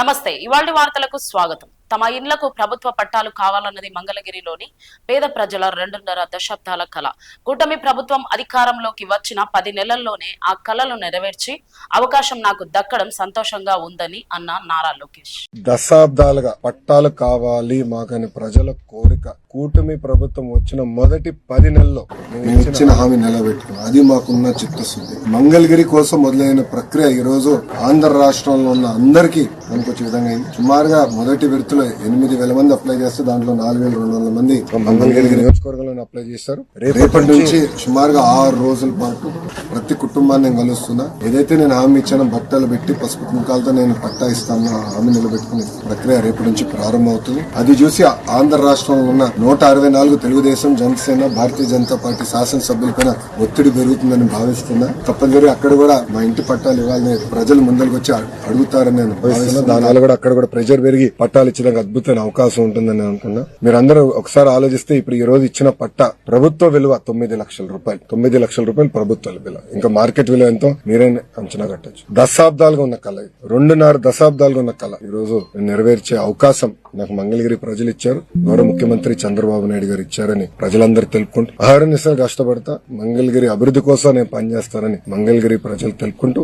నమస్తే. ఇవాల్టి వార్తలకు స్వాగతం. తమ ఇండ్లకు ప్రభుత్వ పట్టాలు కావాలన్నది మంగళగిరిలోని పేద ప్రజల 2.5 దశాబ్దాల కల. కూటమి ప్రభుత్వం అధికారంలోకి వచ్చిన 10 నెలల్లోనే ఆ కలను నెరవేర్చి అవకాశం నాకు దక్కడం సంతోషంగా ఉందని అన్న నారా లోకేష్. దశాబ్దాలుగా పట్టాలు కావాలి మాకని ప్రజల కోరిక కూటమి ప్రభుత్వం వచ్చిన మొదటి 10 నెలల్లో ఇచ్చిన హామీ నిలబెట్టుకున్నాం. అది మాకున్న చిత్తశుద్ధి. మంగళగిరి కోసం మొదలైన ప్రక్రియ ఈ రోజు ఆంధ్ర రాష్ట్రంలో ఉన్న అందరికీ అనుకొచ్చే విధంగా అయింది. సుమారుగా మొదటి విడతలో 8,000 మంది అప్లై చేస్తే దాంట్లో 4,200 మంది మంగళగిరి నియోజకవర్గంలో అప్లై చేశారు. రేపటి నుంచి సుమారుగా 6 రోజుల పాటు ప్రతి కుటుంబాన్ని నేను కలుస్తున్నా. ఏదైతే నేను హామీ ఇచ్చానో బట్టలు పెట్టి పసుపు కుంకాలతో నేను పట్టా ఇస్తాను హామీ నిలబెట్టుకునే ప్రక్రియ రేపటి నుంచి ప్రారంభమవుతుంది. అది చూసి ఆంధ్ర రాష్ట్రంలో ఉన్న 164 తెలుగుదేశం, జనసేన, భారతీయ జనతా పార్టీ శాసనసభ్యులపైన ఒత్తిడి పెరుగుతుందని భావిస్తున్నా. తప్పనిసరి అక్కడ కూడా మా ఇంటి పట్టాలు ఇవ్వాలని ప్రజలు ముందరికి వచ్చి అడుగుతారని నేను భావిస్తున్నా. దానివల్ల కూడా అక్కడ కూడా ప్రెజర్ పెరిగి పట్టాలు ఇచ్చడానికి అద్భుతమైన అవకాశం ఉంటుందని అనుకున్నా. మీరందరూ ఒకసారి ఆలోచిస్తే ఇప్పుడు ఈ రోజు ఇచ్చిన పట్టా ప్రభుత్వ విలువ 9 లక్షల రూపాయలు. 9 లక్షల రూపాయలు ప్రభుత్వ విలువ. ఇంకా మార్కెట్ విలువ ఎంతో మీరే అంచనా కట్టచ్చు. దశాబ్దాలుగా ఉన్న కళ, 2.5 దశాబ్దాలుగా ఉన్న కళ ఈ రోజు నెరవేర్చే అవకాశం నాకు మంగళగిరి ప్రజలు ఇచ్చారు. గౌరవ ముఖ్యమంత్రి చంద్రబాబు నాయుడు గారు ఇచ్చారని ప్రజలందరూ తెలుపుకుంటూ అహర్నిశలు కష్టపడతా మంగళగిరి అభివృద్ధి కోసం నేను పనిచేస్తానని మంగళగిరి ప్రజలు తెలుపుకుంటూ